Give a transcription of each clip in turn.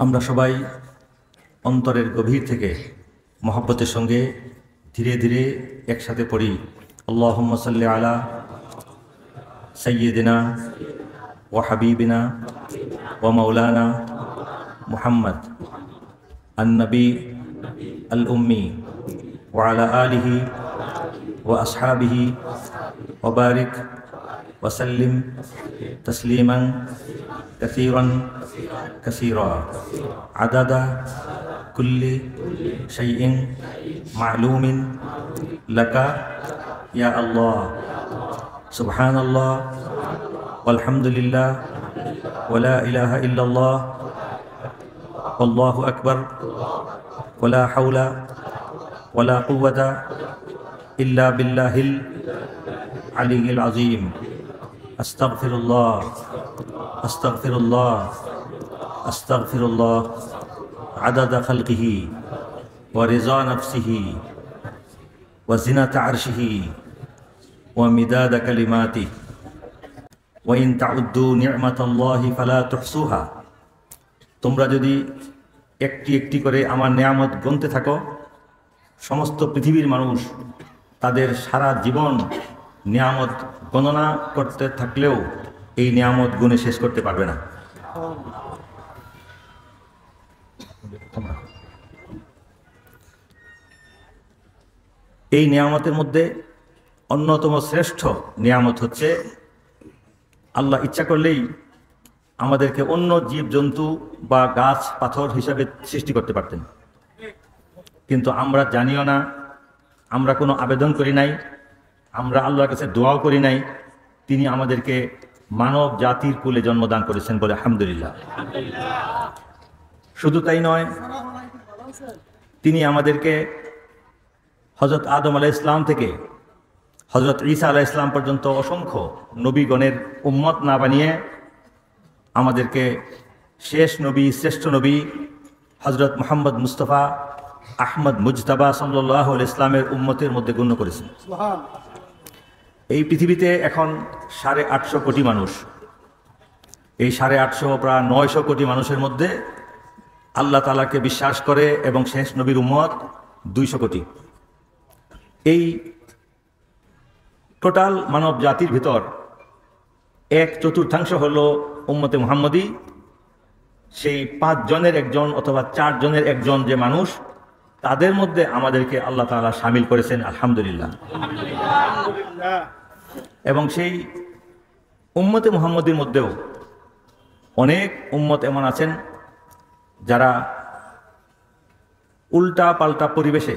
আমরা সবাই অন্তরের গভীর থেকে মহব্বতের সঙ্গে ধীরে ধীরে একসাথে পড়ি আল্লাহুম্মা সাল্লি আলা সাইয়্যিদিনা ওয়া হাবিবিনা ওয়া মাওলানা মুহাম্মদ আন-নবী আল-উম্মি ওয়া আলা আলিহি ওয়া আসহাবিহি ওয়া বারিক ওয়া সাল্লিম তাসলিমান কাসীরান কাসীরা আদাদা কুল্লি শাইইন মা'লুমিন লাকা ইয়া আল্লাহ সুবহানাল্লাহ ওয়ালহামদুলিল্লাহ ওয়া লা ইলাহা ইল্লাল্লাহ ওয়াল্লাহু আকবার ওয়া লা হাওলা ওয়া লা কুওয়াতা ইল্লা বিল্লাহিল আলিয়্যিল আযীম আস্তাগফিরুল্লাহ আস্তাগফিরুল্লাহ আস্তাগফিরুল্লাহ আদাদা খালকিহি ওয়া রিজা নাফসিহি ওয়া জিনাতা আরশিহি ওয়া মিদাদা কালিমাতিহি ওয়া ইন তাউদ্দু নি'মাতাল্লাহি ফালা তুহসুহা। তোমরা যদি একটি একটি করে আমার নিয়ামত গুনতে থাকো, সমস্ত পৃথিবীর মানুষ তাদের সারা জীবন নিয়ামত গণনা করতে থাকলেও এই নিয়ামত গুণে শেষ করতে পারবে না। এই নিয়ামতের মধ্যে অন্যতম শ্রেষ্ঠ নিয়ামত হচ্ছে আল্লাহ ইচ্ছা করলেই আমাদেরকে অন্য জীবজন্তু বা গাছ পাথর হিসাবে সৃষ্টি করতে পারতেন, কিন্তু আমরা জানিও না, আমরা কোনো আবেদন করি নাই, আমরা আল্লাহর কাছে দোয়াও করি নাই। তিনি আমাদেরকে মানব জাতির কুলে জন্মদান করেছেন বলে আলহামদুলিল্লাহ। শুধু তাই নয়, তিনি আমাদেরকে হযরত আদম আলাইহিস সালাম থেকে হযরত ঈসা আলাইহিস সালাম পর্যন্ত অসংখ্য নবীগণের উম্মত না বানিয়ে আমাদেরকে শেষ নবী, শ্রেষ্ঠ নবী হযরত মুহাম্মদ মুস্তাফা আহমদ মুজতাবা সাল্লাল্লাহু আলাইহি ইসলামের উম্মতের মধ্যে গণ্য করেছেন। এই পৃথিবীতে এখন 850 কোটি মানুষ। এই 850 প্রায় 900 কোটি মানুষের মধ্যে আল্লাহ তাআলাকে বিশ্বাস করে এবং শেষ নবীর উম্মত 200 কোটি। এই টোটাল মানব জাতির ভিতর 1/4 হলো উম্মতে মুহাম্মদী। সেই 5 জনের একজন অথবা 4 জনের একজন যে মানুষ, তাদের মধ্যে আমাদেরকে আল্লাহ তাআলা শামিল করেছেন আলহামদুলিল্লাহ। এবং সেই উম্মতে মুহাম্মদীর মধ্যেও অনেক উম্মত এমন আছেন যারা উল্টা পাল্টা পরিবেশে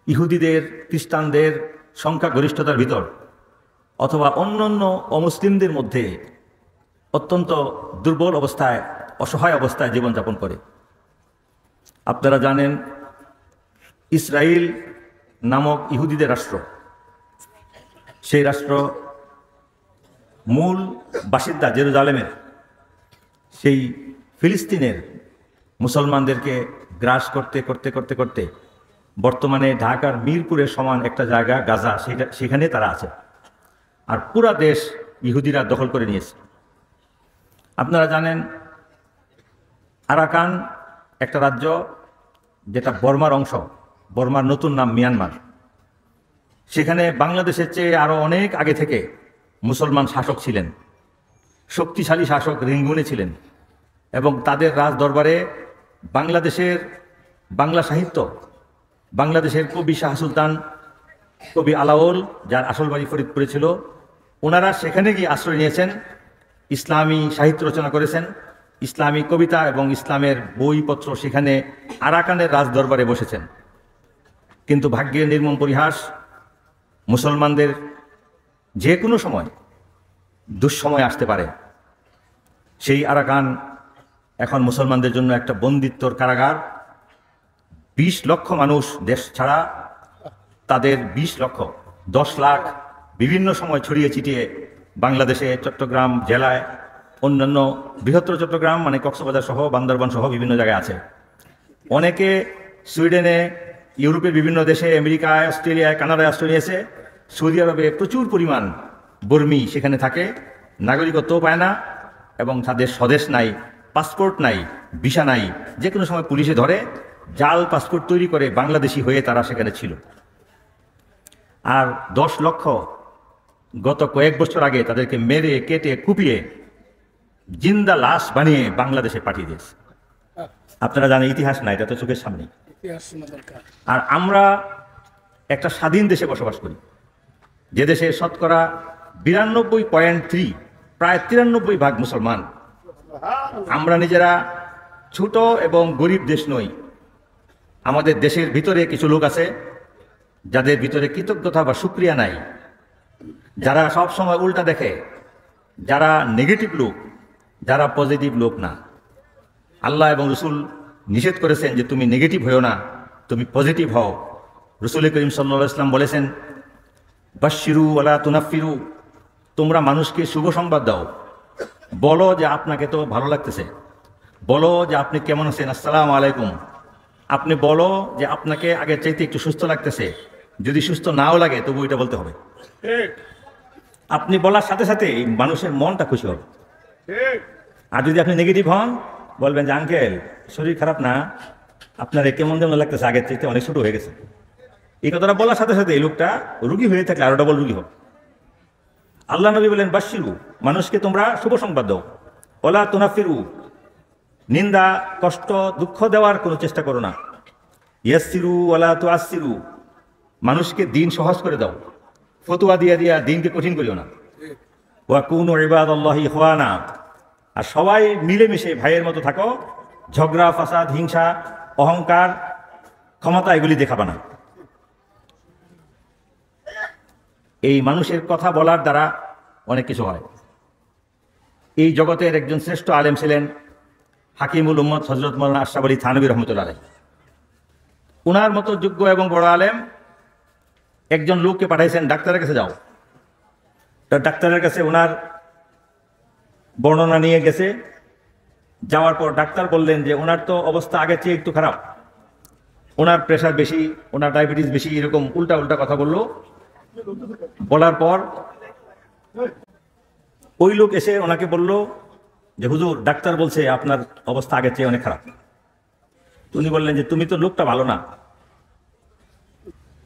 ইহুদিদের, খ্রিস্টানদের সংখ্যাগরিষ্ঠতার ভিতর অথবা অন্যান্য অমুসলিমদের মধ্যে অত্যন্ত দুর্বল অবস্থায়, অসহায় অবস্থায় জীবনযাপন করে। আপনারা জানেন, ইসরায়েল নামক ইহুদিদের রাষ্ট্র, সেই রাষ্ট্র মূল বাসিন্দা জেরুজালেমের সেই ফিলিস্তিনের মুসলমানদেরকে গ্রাস করতে করতে করতে করতে বর্তমানে ঢাকার মিরপুরের সমান একটা জায়গা গাজা, সেখানে তারা আছে। আর পুরা দেশ ইহুদিরা দখল করে নিয়েছে। আপনারা জানেন, আরাকান একটা রাজ্য, যেটা বর্মার অংশ, বর্মার নতুন নাম মিয়ানমার। সেখানে বাংলাদেশের চেয়ে আরও অনেক আগে থেকে মুসলমান শাসক ছিলেন, শক্তিশালী শাসক রিঙ্গুনে ছিলেন, এবং তাদের রাজ দরবারে বাংলাদেশের বাংলা সাহিত্য, বাংলাদেশের কবি শাহ সুলতান, কবি আলাওল, যার আসল বাড়ি ফরিদপুরে ছিল, ওনারা সেখানে গিয়ে আশ্রয় নিয়েছেন, ইসলামী সাহিত্য রচনা করেছেন, ইসলামী কবিতা এবং ইসলামের বইপত্র সেখানে আরাকানের রাজ দরবারে বসেছেন। কিন্তু ভাগ্যের নির্মম পরিহাস, মুসলমানদের যে কোনো সময় দুঃসময় আসতে পারে। সেই আরাকান এখন মুসলমানদের জন্য একটা বন্দিত্বর কারাগার। 20 লক্ষ মানুষ দেশ ছাড়া, তাদের 20 লক্ষ, 10 লাখ বিভিন্ন সময় ছড়িয়ে ছিটিয়ে বাংলাদেশে চট্টগ্রাম জেলায়, অন্যান্য বৃহত্তর চট্টগ্রাম মানে কক্সবাজার সহ, বান্দরবান সহ বিভিন্ন জায়গায় আছে। অনেকে সুইডেনে, ইউরোপের বিভিন্ন দেশে, আমেরিকায়, অস্ট্রেলিয়ায়, কানাডায় আশ্রয় নিয়েছে। সৌদি আরবে প্রচুর পরিমাণ বর্মী সেখানে থাকে, নাগরিকত্বও পায় না এবং তাদের স্বদেশ নাই, পাসপোর্ট নাই, ভিসা নাই, যে কোনো সময় পুলিশে ধরে, জাল পাসপোর্ট তৈরি করে বাংলাদেশি হয়ে তারা সেখানে ছিল। আর 10 লক্ষ গত কয়েক বছর আগে তাদেরকে মেরে কেটে কুপিয়ে জিন্দা লাশ বানিয়ে বাংলাদেশে পাঠিয়ে দিয়েছে। আপনারা জানেন, ইতিহাস না, এটা তো চোখের সামনে। আর আমরা একটা স্বাধীন দেশে বসবাস করি, যে দেশে শতকরা 92.3 প্রায় 93% মুসলমান। আমরা নিজেরা ছোট এবং গরিব দেশ নই। আমাদের দেশের ভিতরে কিছু লোক আছে যাদের ভিতরে কৃতজ্ঞতা বা শুকরিয়া নাই, যারা সব সময় উল্টা দেখে, যারা নেগেটিভ লোক, যারা পজিটিভ লোক না। আল্লাহ এবং রসুল নিষেধ করেছেন যে তুমি নেগেটিভ হও না, তুমি পজিটিভ হও। রসুল করিম সাল্লাল্লাহু আলাইহি ওয়াসাল্লাম বলেছেন, বাশশিরু ওয়ালা তুনাফিরু, তোমরা মানুষকে শুভ সংবাদ দাও, বলো যে আপনাকে তো ভালো লাগতেছে, বলো যে আপনি কেমন আছেন, আসসালামু আলাইকুম। আপনি বলো যে আপনাকে আগের চাইতে একটু সুস্থ লাগতেছে, যদি সুস্থ নাও লাগে তবু এটা বলতে হবে। আপনি বলার সাথে সাথে মানুষের মনটা খুশি হবে। আর যদি আপনি নেগেটিভ হন, বলবেন যে আঙ্কেল শরীর খারাপ না, আপনার কেমন যেমন লাগতেছে, আগের চাইতে অনেক ছোট হয়ে গেছে। এই কথাটা বলার সাথে সাথে এই লোকটা রুগী হয়ে থাকলে আরো ডবল রুগী হবে। আল্লাহ নবী বলেন, বাশশিরু, মানুষকে তোমরা শুভ সংবাদ দাও, ওয়ালা তুনাফিরু, নিন্দা কষ্ট দুঃখ দেওয়ার কোনো চেষ্টা করো না, ইয়াসসিরু ওয়ালা তুআসসিরু, মানুষকে দিন সহজ করে দাও, ফতুয়া দিয়া দিয়া দিনকে কঠিন করিও না। ওয়া কুনু ইবাদাল্লাহি ইখওয়ানা, আর সবাই মিলেমিশে ভাইয়ের মতো থাকো, ঝগড়া ফাসাদ হিংসা অহংকার ক্ষমতা এগুলি দেখাবা না। এই মানুষের কথা বলার দ্বারা অনেক কিছু হয়। এই জগতের একজন শ্রেষ্ঠ আলেম ছিলেন হাকিমুল উম্মত হযরত মাওলানা আশরাফ আলী থানভী রহমতুল্লাহ আলাইহি। উনার মতো যোগ্য এবং বড় আলেম একজন লোককে পাঠাইছেন, ডাক্তারের কাছে যাও। ডাক্তারের কাছে ওনার বর্ণনা নিয়ে গেছে। যাওয়ার পর ডাক্তার বললেন যে ওনার তো অবস্থা আগের চেয়ে একটু খারাপ, ওনার প্রেশার বেশি, ওনার ডায়াবেটিস বেশি, এরকম উল্টা উল্টা কথা বললো। বলার পর ওই লোক এসে ওনাকে বলল যে হুজুর, ডাক্তার বলছে আপনার অবস্থা আগের চেয়ে অনেক খারাপ। উনি বললেন যে তুমি তো লোকটা ভালো না,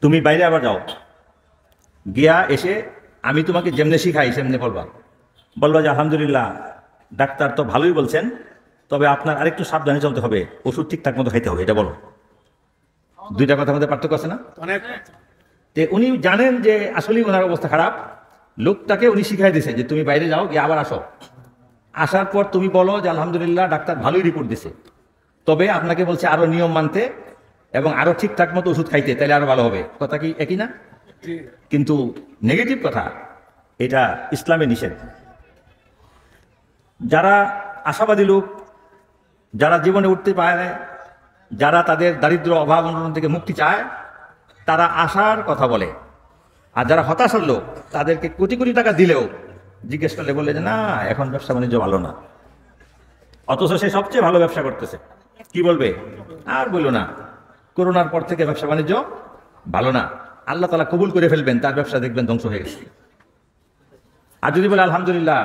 তুমি বাইরে আবার যাও, গিয়া এসে আমি তোমাকে যেমনে শিখাই সেমনে বলবা যে আলহামদুলিল্লাহ ডাক্তার তো ভালোই বলছেন, তবে আপনার আরেকটু সাবধানে চলতে হবে, ওষুধ ঠিকঠাক মতো খাইতে হবে, এটা বলো। দুইটা কথার মধ্যে পার্থক্য আছে না? উনি জানেন যে আসলেই ওনার অবস্থা খারাপ, লোকটাকে উনি শিখাই দিয়েছেন যে তুমি বাইরে যাও, গিয়ে আবার আসো, আসার পর তুমি বলো যে আলহামদুলিল্লাহ ডাক্তার ভালোই রিপোর্ট দিছে, তবে আপনাকে বলছে আরো নিয়ম মানতে এবং আরো ঠিকঠাক মতো ওষুধ খাইতে, তাহলে আরো ভালো হবে। কথা কি একই না? কিন্তু নেগেটিভ কথা এটা ইসলামে নিষেধ। যারা আশাবাদী লোক, যারা জীবনে উঠতে পারে, যারা তাদের দারিদ্র অভাব অনটন থেকে মুক্তি চায়, তারা আশার কথা বলে। আর যারা হতাশার লোক, তাদেরকে কোটি কোটি টাকা দিলেও জিজ্ঞেস করলে বলে যে না, এখন ব্যবসা বাণিজ্য ভালো না, অথচ সে সবচেয়ে ভালো ব্যবসা করতেছে। কি বলবে? আর বললো না, করোনার পর থেকে ব্যবসা বাণিজ্য ভালো না, আল্লাহ তাআলা কবুল করে ফেলবেন, তার ব্যবসা দেখবেন ধ্বংস হয়ে গেছে। আর যদি বলে আলহামদুলিল্লাহ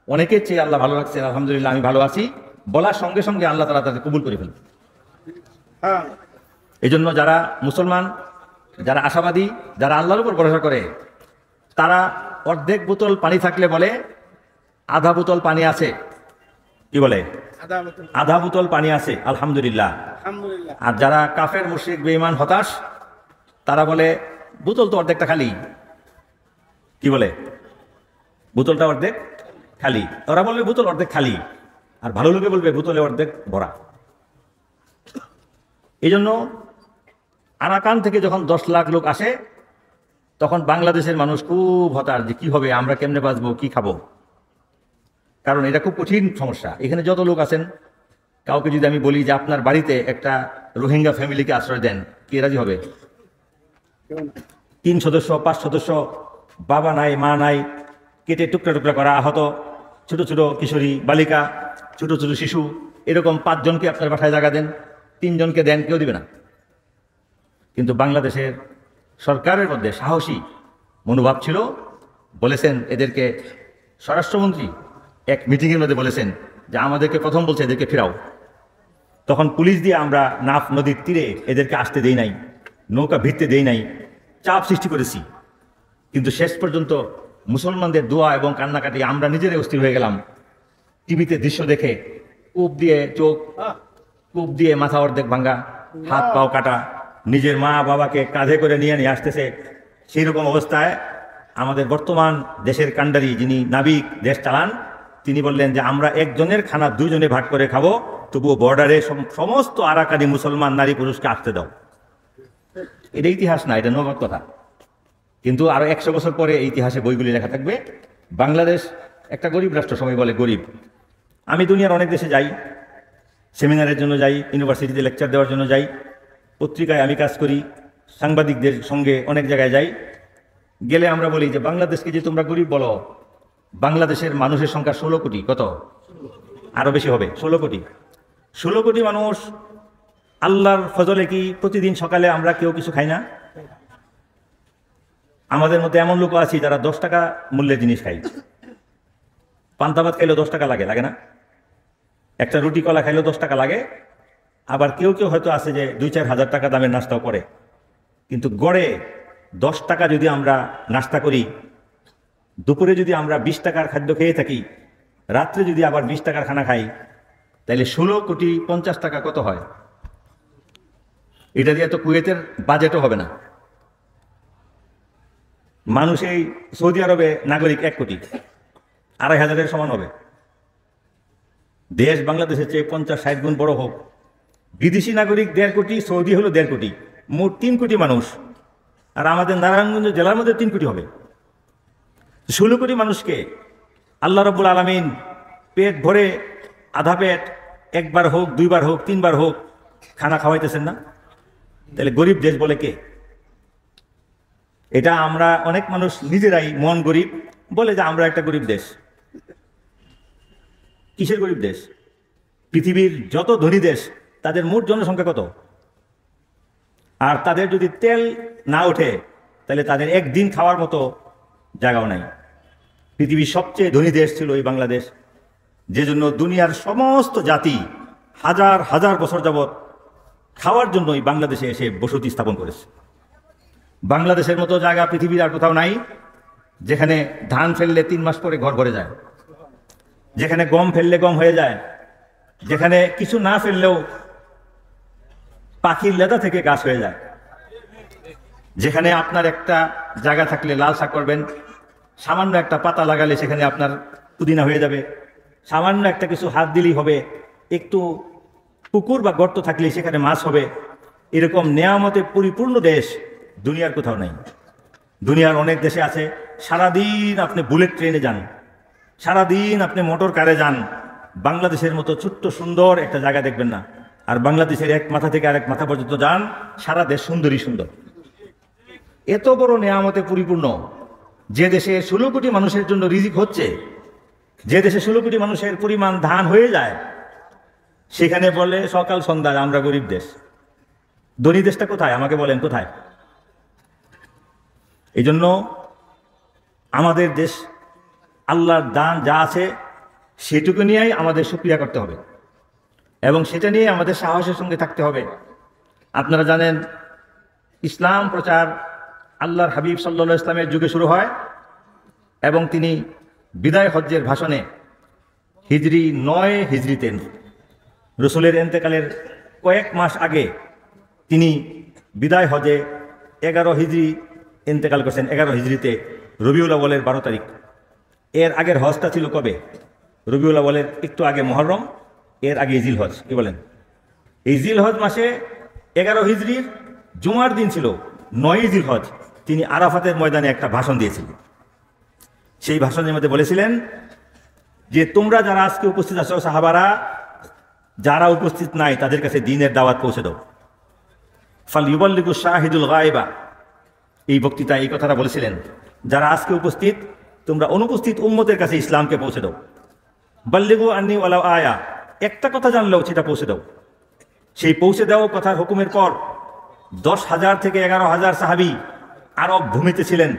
অনেকের চেয়ে আল্লাহ ভালো রাখছে, আলহামদুলিল্লাহ আমি ভালো আছি, বলার সঙ্গে সঙ্গে আল্লাহ তাআলা তাদের কবুল করে ফেলবেন। এই জন্য যারা মুসলমান, যারা আশাবাদী, যারা আল্লাহর উপর ভরসা করে, তারা অর্ধেক বোতল পানি থাকলে বলে আধা বোতল পানি আছে। কি বলে? আধা বোতল পানি আছে, আলহামদুলিল্লাহ। আর যারা কাফের মুশরিক বেঈমান হতাশ, তারা বলে বোতল তো অর্ধেকটা খালি। কি বলে? বোতলটা অর্ধেক খালি। ওরা বলবে বোতল অর্ধেক খালি, আর ভালো লোকে বলবে বোতলে অর্ধেক ভরা। এই জন্য আরাকান থেকে যখন 10 লাখ লোক আসে, তখন বাংলাদেশের মানুষ খুব হতাশ যে কি হবে, আমরা কেমনে বাঁচবো, কি খাবো। কারণ এটা খুব কঠিন সমস্যা। এখানে যত লোক আছেন, কাউকে যদি আমি বলি যে আপনার বাড়িতে একটা রোহিঙ্গা ফ্যামিলিকে আশ্রয় দেন, কে রাজি হবে? 3 সদস্য 5 সদস্য, বাবা নাই মা নাই, কেটে টুকরা টুকরা করা, আহত ছোট ছোট কিশোরী বালিকা, ছোট ছোট শিশু, এরকম 5 জনকে আপনার বাসায় জায়গা দেন, 3 জনকে দেন, কেউ দিবে না। কিন্তু বাংলাদেশের সরকারের মধ্যে সাহসী মনোভাব ছিল। বলেছেন এদেরকে, স্বরাষ্ট্রমন্ত্রী এক মিটিংয়ের মধ্যে বলেছেন যে আমাদেরকে প্রথম বলছে এদেরকে ফেরাও। তখন পুলিশ দিয়ে আমরা নাফ নদীর তীরে এদেরকে আসতে দেই নাই, নৌকা ভিড়তে দেই নাই, চাপ সৃষ্টি করেছি। কিন্তু শেষ পর্যন্ত মুসলমানদের দোয়া এবং কান্নাকাটি আমরা নিজেরাই অস্থির হয়ে গেলাম। টিভিতে দৃশ্য দেখে কূপ দিয়ে চোখ, কূপ দিয়ে মাথা অর্ধেক ভাঙ্গা, হাত পাও কাটা, নিজের মা বাবাকে কাঁধে করে নিয়ে আসতেছে। সেই রকম অবস্থায় আমাদের বর্তমান দেশের কাণ্ডারি যিনি নাবিক দেশ চালান, তিনি বললেন যে আমরা একজনের খানা দুজনে ভাগ করে খাবো, তবুও বর্ডারে সমস্ত আরাকানি মুসলমান নারী পুরুষকে আসতে দাও। এটা ইতিহাস না, এটা নগদ কথা। কিন্তু আরো 100 বছর পরে এই ইতিহাসে বইগুলি লেখা থাকবে বাংলাদেশ একটা গরিব রাষ্ট্র, সবাই বলে গরিব। আমি দুনিয়ার অনেক দেশে যাই, সেমিনারের জন্য যাই, ইউনিভার্সিটিতে লেকচার দেওয়ার জন্য যাই, পত্রিকায় আমি কাজ করি, সাংবাদিকদের সঙ্গে অনেক জায়গায় যাই। গেলে আমরা বলি যে বাংলাদেশকে যে তোমরা গরিব বলো, বাংলাদেশের মানুষের সংখ্যা 16 কোটি। কত? আরো বেশি হবে, 16 কোটি। 16 কোটি মানুষ, আল্লাহর ফজলে কি প্রতিদিন সকালে আমরা কেউ কিছু খাই না? আমাদের মধ্যে এমন লোক আছি যারা 10 টাকা মূল্যের জিনিস খাই। পান্তা ভাত খাইলেও 10 টাকা লাগে, লাগে না? একটা রুটি কলা খাইলেও 10 টাকা লাগে। আবার কেউ কেউ হয়তো আছে যে 2-4 হাজার টাকা দামের নাস্তাও করে। কিন্তু গড়ে 10 টাকা যদি আমরা নাস্তা করি, দুপুরে যদি আমরা 20 টাকার খাদ্য খেয়ে থাকি, রাত্রে যদি আবার 20 টাকার খানা খাই, তাহলে 16 কোটি 50 টাকা কত হয়? এটা দিয়ে তো কুয়েতের বাজেটও হবে না। মানুষ এই সৌদি আরবে নাগরিক 1 কোটি, 2,500-এর সমান হবে। দেশ বাংলাদেশের চেয়ে 50-60 গুণ বড় হোক, বিদেশি নাগরিক 1.5 কোটি, সৌদি হলো 1.5 কোটি, মোট 3 কোটি মানুষ। আর আমাদের নারায়ণগঞ্জ জেলার মধ্যে 3 কোটি হবে। 16 কোটি মানুষকে আল্লাহ রাব্বুল আলামিন পেট ভরে, আধা পেট, একবার হোক, 2বার হোক, 3বার হোক খানা খাওয়াইতেছেন না? তাহলে গরিব দেশ বলে কে? এটা আমরা অনেক মানুষ নিজেরাই মন গরিব বলে যে আমরা একটা গরিব দেশ। কিসের গরিব দেশ? পৃথিবীর যত ধনী দেশ তাদের মোট জনসংখ্যা কত? আর তাদের যদি তেল না ওঠে তাহলে তাদের একদিন খাওয়ার মতো জায়গাও নাই। পৃথিবীর সবচেয়ে ধনী দেশ ছিল এই বাংলাদেশ, যে জন্য দুনিয়ার সমস্ত জাতি হাজার হাজার বছর যাবৎ খাওয়ার জন্য এই বাংলাদেশে এসে বসতি স্থাপন করেছে। বাংলাদেশের মতো জায়গা পৃথিবীর আর কোথাও নাই, যেখানে ধান ফেললে 3 মাস পরে ঘর ভরে যায়, যেখানে গম ফেললে গম হয়ে যায়, যেখানে কিছু না ফেললেও পাখির লেদা থেকে গাছ হয়ে যায়, যেখানে আপনার একটা জায়গা থাকলে লাল শাক করবেন, সামান্য একটা পাতা লাগালে সেখানে আপনার পুদিনা হয়ে যাবে, সামান্য একটা কিছু হাত দিলেই হবে, একটু পুকুর বা গর্ত থাকলে সেখানে মাছ হবে। এরকম নেয়ামতে পরিপূর্ণ দেশ দুনিয়ার কোথাও নেই। দুনিয়ার অনেক দেশে আছে, সারাদিন আপনি বুলেট ট্রেনে যান, সারাদিন আপনি মোটর কারে যান, বাংলাদেশের মতো ছোট্ট সুন্দর একটা জায়গা দেখবেন না। আর বাংলাদেশের এক মাথা থেকে আরেক মাথা পর্যন্ত যান, সারা দেশ সুন্দরই সুন্দর। এত বড় নেয়ামতে পরিপূর্ণ যে দেশে 16 কোটি মানুষের জন্য রিজিক হচ্ছে, যে দেশে 16 কোটি মানুষের পরিমাণ ধান হয়ে যায়, সেখানে বলে সকাল সন্ধ্যায় আমরা গরিব দেশ। ধনী দেশটা কোথায় আমাকে বলেন, কোথায়? এই জন্য আমাদের দেশ আল্লাহর দান যা আছে সেটুকু নিয়েই আমাদের শুকরিয়া করতে হবে এবং সেটা নিয়ে আমাদের সাহসের সঙ্গে থাকতে হবে। আপনারা জানেন ইসলাম প্রচার আল্লাহর হাবিব সাল্লাল্লাহু আলাইহি ওয়াসাল্লামের যুগে শুরু হয় এবং তিনি বিদায় হজ্জের ভাষণে হিজরি 9 হিজরিতে রসুলের এন্তেকালের কয়েক মাস আগে তিনি বিদায় হজে 11 হিজরি ইন্তেকাল করেছেন। 11 হিজরিতে রবিউল আউয়ালের 12 তারিখ। এর আগের হজটা ছিল কবে? রবিউল আউয়ালের একটু আগে মুহররম, এর আগে জিল হজ। কি বলেন? এই জিল হজ মাসে 11 হিজরির জুমার দিন ছিল 9 জিল হজ। তিনি আরাফাতের ময়দানে একটা ভাষণ দিয়েছিলেন। সেই ভাষণের মধ্যে বলেছিলেন যে তোমরা যারা আজকে উপস্থিত আছো সাহাবারা, যারা উপস্থিত নাই তাদের কাছে দ্বীনের দাওয়াত পৌঁছে দাও। ফাল ইউবাল্লিগু শাহিদুল গায়বা। এই বক্তৃতায় এই কথাটা বলেছিলেন, যারা আজকে উপস্থিত তোমরা অনুপস্থিত উম্মতের কাছে ইসলামকে পৌঁছে দাও। বাল্লিগু আন্নি ওয়ালাউ আয়া, একটা কথা জানলেও সেটা পৌঁছে দাও। সেই পৌঁছে দেওয়া কথার হুকুমের পর 10,000 থেকে 11,000 সাহাবী আরব ভূমিতে ছিলেন,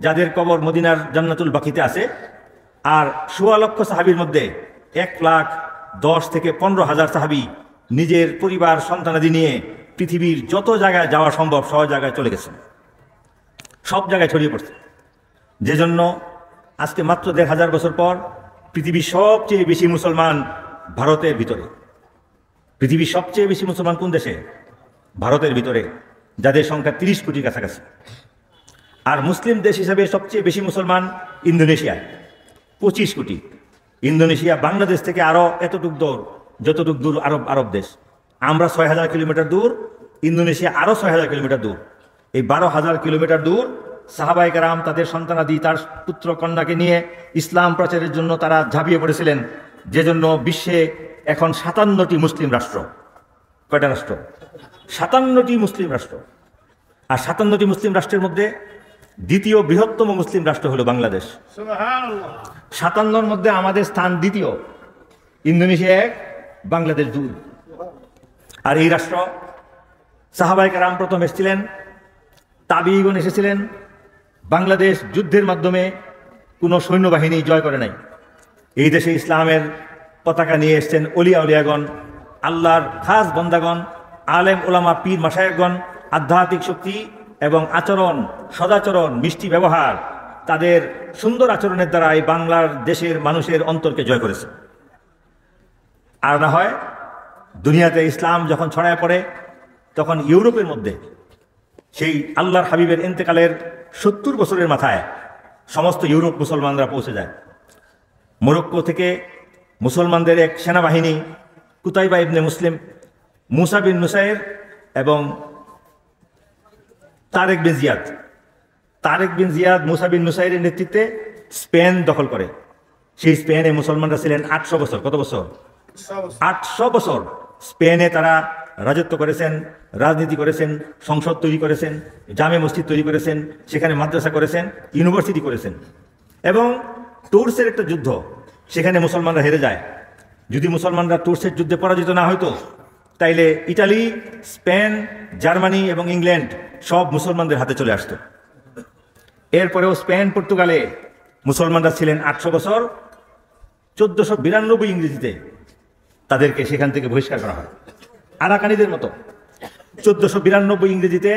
যাদের কবর মদিনার জান্নাতুল বাকিতে আছে। আর 1.25 লক্ষ সাহাবীর মধ্যে 1,10,000 থেকে 15,000 সাহাবী নিজের পরিবার সন্তানাদি নিয়ে পৃথিবীর যত জায়গায় যাওয়া সম্ভব সব জায়গায় চলে গেছেন, সব জায়গায় ছড়িয়ে পড়ছে। যে জন্য আজকে মাত্র 1,500 বছর পর পৃথিবীর সবচেয়ে বেশি মুসলমান ভারতের ভিতরে। পৃথিবীর সবচেয়ে বেশি মুসলমান কোন দেশে? ভারতের ভিতরে, যাদের সংখ্যা 30 কোটির কাছাকাছি। আর মুসলিম দেশ হিসাবে সবচেয়ে বেশি মুসলমান ইন্দোনেশিয়ায়, 25 কোটি। ইন্দোনেশিয়া বাংলাদেশ থেকে আরো এতটুক দূর যতটুক দূর আরব দেশ। আমরা 6,000 কিলোমিটার দূর, ইন্দোনেশিয়া আরো 6,000 কিলোমিটার দূর। এই 12,000 কিলোমিটার দূর সাহাবায়ে কেরাম তাদের সন্তানাদি, তার পুত্র কন্যাকে নিয়ে ইসলাম প্রচারের জন্য তারা ঝাঁপিয়ে পড়েছিলেন। যে জন্য বিশ্বে এখন 57টি মুসলিম রাষ্ট্র। কয়টা রাষ্ট্র? 57টি মুসলিম রাষ্ট্র। আর 57টি মুসলিম রাষ্ট্রের মধ্যে দ্বিতীয় বৃহত্তম মুসলিম রাষ্ট্র হলো বাংলাদেশ। 57র মধ্যে আমাদের স্থান দ্বিতীয়, ইন্দোনেশিয়া 1, বাংলাদেশ 2। আর এই রাষ্ট্র সাহাবায়ে কেরাম প্রথম এসেছিলেন, তাবিঈগণ এসেছিলেন। বাংলাদেশ যুদ্ধের মাধ্যমে কোনো সৈন্যবাহিনী জয় করে নাই। এই দেশে ইসলামের পতাকা নিয়ে এসেছেন অলিয়া উলিয়াগণ, আল্লাহর খাস বন্দাগণ, আলেম ওলামা, পীর মাশায়েখগণ। আধ্যাত্মিক শক্তি এবং আচরণ, সদাচরণ, মিষ্টি ব্যবহার, তাদের সুন্দর আচরণের দ্বারা এই বাংলার দেশের মানুষের অন্তরকে জয় করেছে। আর না হয় দুনিয়াতে ইসলাম যখন ছড়ায় পড়ে তখন ইউরোপের মধ্যে সেই আল্লাহর হাবিবের ইন্তেকালের 70 বছরের মাথায় সমস্ত ইউরোপ মুসলমানরা পৌঁছে যায়। মরক্কো থেকে মুসলমানদের এক সেনাবাহিনী কুতাইবা ইবনে মুসলিম, মুসা বিন নুসাইর এবং তারেক বিন জিয়াদ মুসা বিন নুসাইরের নেতৃত্বে স্পেন দখল করে। সেই স্পেনে মুসলমানরা ছিলেন 800 বছর। কত বছর? 800 বছর স্পেনে তারা রাজত্ব করেছেন, রাজনীতি করেছেন, সংসদ তৈরি করেছেন, জামে মসজিদ তৈরি করেছেন, সেখানে মাদ্রাসা করেছেন, ইউনিভার্সিটি করেছেন। এবং টুরসের একটা যুদ্ধ, সেখানে মুসলমানরা হেরে যায়। যদি মুসলমানরা টুরসের যুদ্ধে পরাজিত না হতো তাইলে ইটালি, স্পেন, জার্মানি এবং ইংল্যান্ড সব মুসলমানদের হাতে চলে আসতো। এরপরেও স্পেন, পর্তুগালে মুসলমানরা ছিলেন 800 বছর। 1492 ইংরেজিতে তাদেরকে সেখান থেকে বহিষ্কার করা হয়। আরাকানিদের মতো 1492 ইংরেজিতে,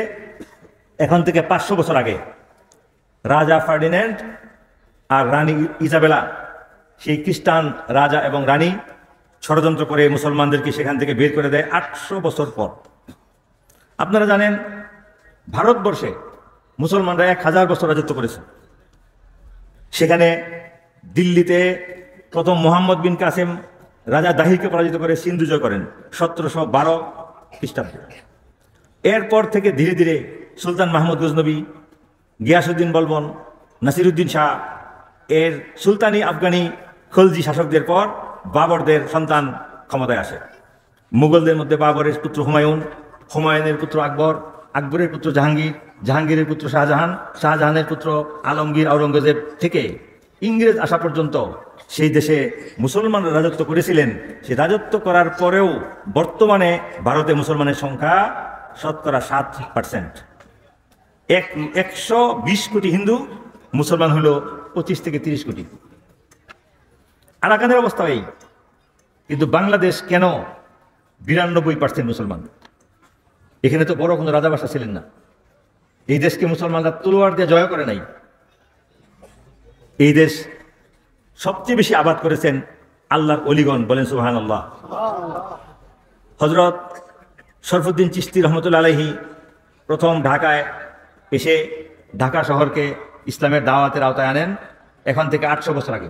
এখন থেকে 500 বছর আগে রাজা ফার্ডিন্যান্ড আর রানী ইজাবেলা, সেই খ্রিস্টান রাজা এবং রানী ষড়যন্ত্র করে মুসলমানদেরকে সেখান থেকে বের করে দেয় 800 বছর পর। আপনারা জানেন ভারতবর্ষে মুসলমানরা 1000 বছর রাজত্ব করেছে। সেখানে দিল্লিতে প্রথম মোহাম্মদ বিন কাসেম রাজা দাহিরকে পরাজিত করে সিন্ধু জয় করেন 1712 খ্রিস্টাব্দে। এরপর থেকে ধীরে ধীরে সুলতান মাহমুদ গজনবী, গিয়াসউদ্দিন বলবন, নাসিরুদ্দিন শাহ, এর সুলতানি আফগানি খলজি শাসকদের পর বাবরদের সন্তান ক্ষমতায় আসে। মুঘলদের মধ্যে বাবরের পুত্র হুমায়ুন, হুমায়ুনের পুত্র আকবর, আকবরের পুত্র জাহাঙ্গীর, জাহাঙ্গীরের পুত্র শাহজাহান, শাহজাহানের পুত্র আলমগীর, আওরঙ্গজেব থেকে ইংরেজ আসা পর্যন্ত সেই দেশে মুসলমানরা রাজত্ব করেছিলেন। সে রাজত্ব করার পরেও বর্তমানে ভারতে মুসলমানের সংখ্যা শতকরা 7%। 120 কোটি হিন্দু, মুসলমান হলো 25 থেকে 30 কোটি। আরাকানের অবস্থা এই। কিন্তু বাংলাদেশ কেন 92% মুসলমান? এখানে তো বড় কোনো রাজাবাসা ছিলেন না। এই দেশকে মুসলমানরা তলোয়ার দিয়ে জয় করে নাই। এই দেশ সবচেয়ে বেশি আবাদ করেছেন আল্লাহর অলিগণ, বলেন সুবহানাল্লাহ। হযরত শরফুদ্দীন চিশতি রহমতুল্লাহ আলাইহি প্রথম ঢাকায় এসে ঢাকা শহরকে ইসলামের দাওয়াতের আওতায় আনেন এখন থেকে 800 বছর আগে।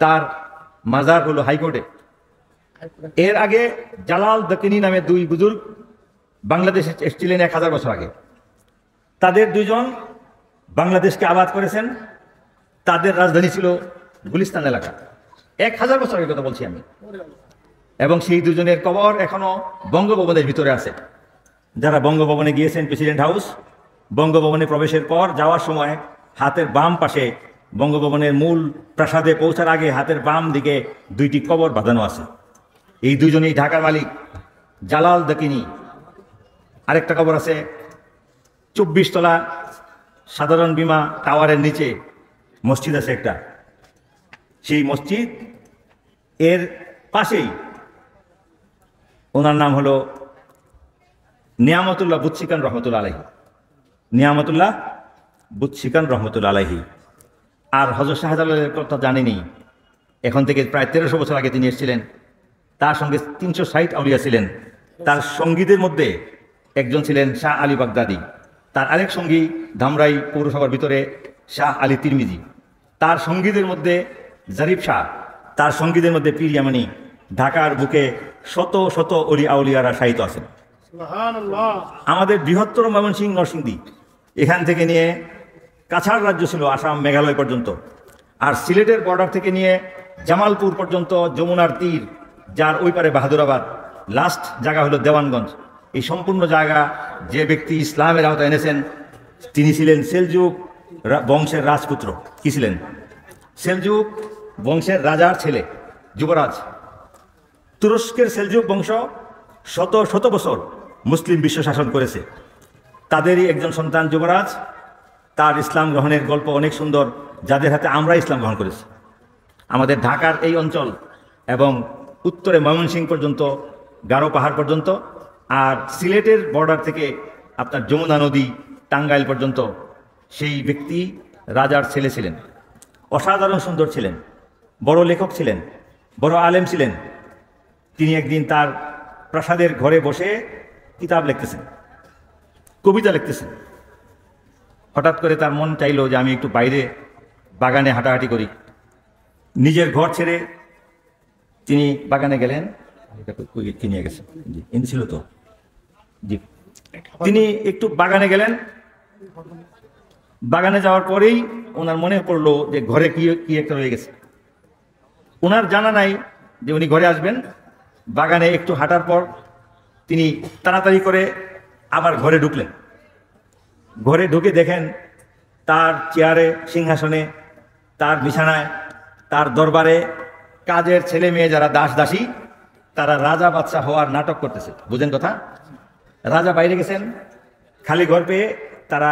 তার মাজার হলো হাইকোর্টে। এর আগে জালাল দকিনী নামে 2 বুজুর্গ বাংলাদেশে এসেছিলেন 1000 বছর আগে। তাদের 2 জন বাংলাদেশকে আবাদ করেছেন। তাদের রাজধানী ছিল গুলিস্তান এলাকা। 1000 বছর আগের কথা বলছি আমি। এবং সেই 2 জনের কবর এখনো বঙ্গভবনের ভিতরে আছে। যারা বঙ্গভবনে গিয়েছেন, প্রেসিডেন্ট হাউস, বঙ্গভবনে প্রবেশের পর যাওয়ার সময় হাতের বাম পাশে বঙ্গভবনের মূল প্রাসাদে পৌঁছার আগে হাতের বাম দিকে 2টি কবর বাঁধানো আছে। এই 2 জনই ঢাকার মালিক জালাল দকিনী। আরেকটা কবর আছে 24 তলা সাধারণ বীমা টাওয়ারের নিচে মসজিদ আছে একটা। সেই মসজিদ এর পাশেই ওনার নাম হলো নিয়ামতুল্লাহ বুৎসিকান রহমতুল্লাহ আলাইহি। নিয়ামতুল্লাহ বুৎসিকান রহমতুল্লাহ আলাইহি। আর হযরত শাহজালালের কথা জানেনি, এখন থেকে প্রায় 1300 বছর আগে তিনি এসেছিলেন। তার সঙ্গে 360 আউলিয়া ছিলেন। তার সঙ্গীদের মধ্যে একজন ছিলেন শাহ আলী বাগদাদি, তার আরেক সঙ্গী ধামরাই পৌরসভার ভিতরে শাহ আলী তিরমিজি, তার সঙ্গীদের মধ্যে জারিফ শাহ, তার সঙ্গীদের মধ্যে পীর ইয়ামানি। ঢাকার বুকে শত শত অলি আউলিয়ারা শায়িত আছেন। আমাদের বৃহত্তর ময়মনসিংহ নরসিংদী, এখান থেকে নিয়ে কাছাড় রাজ্য ছিল আসাম মেঘালয় পর্যন্ত, আর সিলেটের বর্ডার থেকে নিয়ে জামালপুর পর্যন্ত যমুনার তীর, যার ওই পারে বাহাদুরাবাদ, লাস্ট জায়গা হলো দেওয়ানগঞ্জ। এই সম্পূর্ণ জায়গা যে ব্যক্তি ইসলামের আওতায় এনেছেন তিনি ছিলেন সেলজুক বংশের রাজপুত্র। কি ছিলেন? সেলজুক বংশের রাজার ছেলে, যুবরাজ। তুরস্কের সেলজুক বংশ শত শত বছর মুসলিম বিশ্ব শাসন করেছে। তাদেরই একজন সন্তান যুবরাজ। তার ইসলাম গ্রহণের গল্প অনেক সুন্দর, যাদের হাতে আমরা ইসলাম গ্রহণ করেছি। আমাদের ঢাকার এই অঞ্চল এবং উত্তরে ময়মনসিংহ পর্যন্ত, গারো পাহাড় পর্যন্ত, আর সিলেটের বর্ডার থেকে আপনার যমুনা নদী টাঙ্গাইল পর্যন্ত সেই ব্যক্তি রাজার ছেলে ছিলেন। অসাধারণ সুন্দর ছিলেন, বড় লেখক ছিলেন, বড় আলেম ছিলেন। তিনি একদিন তার প্রাসাদের ঘরে বসে কিতাব লিখতেছেন, কবিতা লিখতেছেন। হঠাৎ করে তার মন চাইল যে আমি একটু বাইরে বাগানে হাঁটাহাঁটি করি। নিজের ঘর ছেড়ে তিনি বাগানে গেলেন। নিয়ে গেছে জি, ইনি ছিল তো জি। তিনি একটু বাগানে গেলেন। বাগানে যাওয়ার পরেই ওনার মনে পড়লো যে ঘরে কি একটা রয়ে গেছে। ওনার জানা নাই যে উনি ঘরে আসবেন। বাগানে একটু হাঁটার পর তিনি তাড়াতাড়ি করে আবার ঘরে ঢুকলেন। ঘরে ঢুকে দেখেন তার চেয়ারে, সিংহাসনে, তার বিছানায়, তার দরবারে কাজের ছেলে মেয়ে যারা দাস দাসী, তারা রাজা বাদশা হওয়ার নাটক করতেছে। বুঝেন কথা? রাজা বাইরে গেছেন, খালি ঘর পেয়ে তারা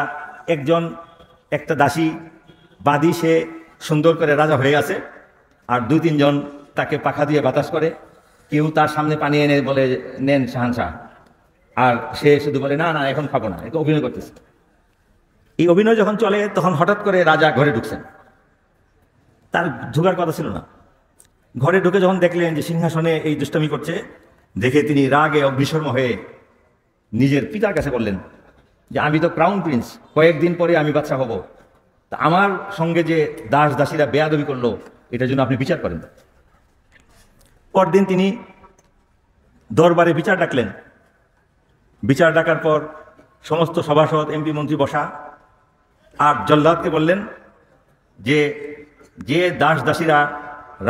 একটা দাসী বাদী, সে সুন্দর করে রাজা হয়ে আছে, আর 2-3 জন তাকে পাখা দিয়ে বাতাস করে। কেউ তার সামনে পানি এনে বলে নেন শাহানশাহ, আর সে শুধু বলে না না এখন খাবো না, এটা অভিনয় করতেছে। এই অভিনয় যখন চলে তখন হঠাৎ করে রাজা ঘরে ঢুকছেন। তার ঢুকার কথা ছিল না। ঘরে ঢুকে যখন দেখলেন যে সিংহাসনে এই দুষ্টামি করছে, দেখে তিনি রাগে অগ্নিশর্ম হয়ে নিজের পিতার কাছে বললেন যে আমি তো ক্রাউন প্রিন্স, কয়েকদিন পরে আমি বাদশা হব, তা আমার সঙ্গে যে দাস দাসীরা বেয়াদবি করলো এটার জন্য আপনি বিচার করেন। পরদিন তিনি দরবারে বিচার ডাকলেন। বিচার ডাকার পর সমস্ত সভাসদ, এমপি, মন্ত্রী বসা, আর জল্লাদকে বললেন যে যে দাস দাসীরা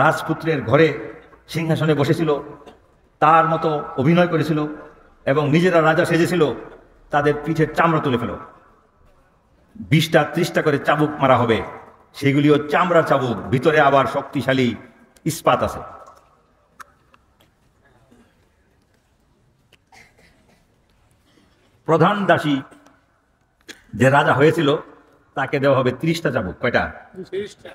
রাজপুত্রের ঘরে সিংহাসনে বসেছিল, তার মতো অভিনয় করেছিল এবং নিজেরা রাজা সেজেছিল, তাদের পিঠের চামড়া তুলে ফেলো। 20টা 30টা করে চাবুক মারা হবে। সেগুলিও চামড়া চাবুক, ভিতরে আবার শক্তিশালী ইস্পাত আছে। প্রধান দাসী যে রাজা হয়েছিল তাকে দেওয়া হবে 30টা চাবুক। কয়টা? 30টা।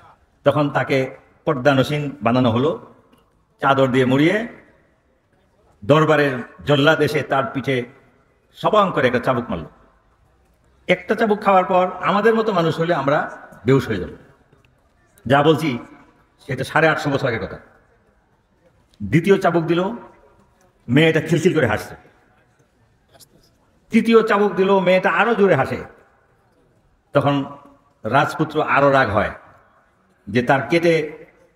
তখন তাকে পর্দানসীন বানানো হলো, চাদর দিয়ে মুড়িয়ে। দরবারের জল্লাদ এসে তার পিঠে সবাং করে একটা চাবুক মারল। একটা চাবুক খাওয়ার পর আমাদের মতো মানুষ হলে আমরা বেহুশ হয়ে যাব। যা বলছি সেটা 850 বছর আগের কথা। দ্বিতীয় চাবুক দিল, মেয়েটা খিলখিল করে হাসছে। তৃতীয় চাবুক দিল, মেয়েটা আরো জোরে হাসে। তখন রাজপুত্র আরো রাগ হয় যে তার কেটে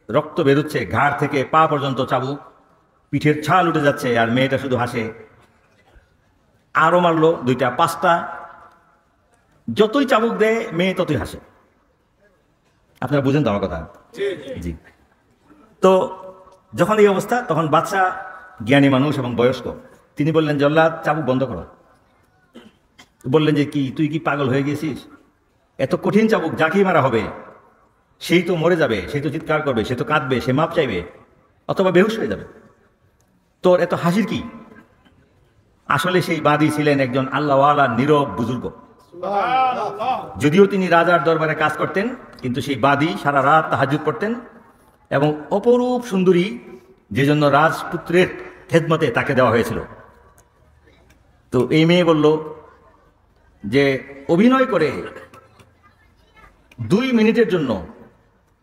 রক্ত বেরোচ্ছে, ঘাড় থেকে পা পর্যন্ত চাবুক, পিঠের ছাল উঠে যাচ্ছে, আর মেয়েটা শুধু হাসে। আরো মারলো 2টা 5টা। যতই চাবুক দেয় মেয়ে ততই হাসে। আপনারা বুঝেন তো আমার কথা? জি। তো যখন এই অবস্থা, তখন বাদশা জ্ঞানী মানুষ এবং বয়স্ক, তিনি বললেন জল্লাদ চাবুক বন্ধ করো। বললেন যে কি তুই কি পাগল হয়ে গেছিস? এত কঠিন চাবুক যাকেই মারা হবে সেই তো মরে যাবে, সেই তো চিৎকার করবে, সে তো কাঁদবে, সে মাপ চাইবে, অথবা বেহুশ হয়ে যাবে। তোর এত হাসির কি? আসলে সেই বাদী ছিলেন একজন আল্লাহওয়ালা নীরব বুজুর্গ। যদিও তিনি রাজার দরবারে কাজ করতেন, কিন্তু সেই বাদী সারা রাত তাহাজ্জুদ পড়তেন এবং অপরূপ সুন্দরী যে জন্য রাজপুত্রের খেদমতে তাকে দেওয়া হয়েছিল। তো এই মেয়ে বলল যে অভিনয় করে 2 মিনিটের জন্য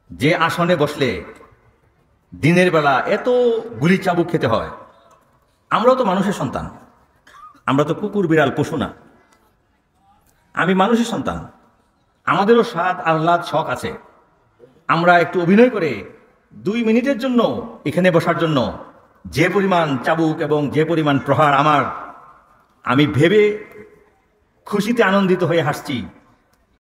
যে আসনে বসলে দিনের বেলা এত গুলি চাবুক খেতে হয়, আমরাও তো মানুষের সন্তান, আমরা তো কুকুর বিড়াল পশু না, আমি মানুষের সন্তান, আমাদেরও স্বাদ আহ্লাদ শখ আছে। আমরা একটু অভিনয় করে 2 মিনিটের জন্য এখানে বসার জন্য যে পরিমাণ চাবুক এবং যে পরিমাণ প্রহার আমি ভেবে খুশিতে আনন্দিত হয়ে হাসছি।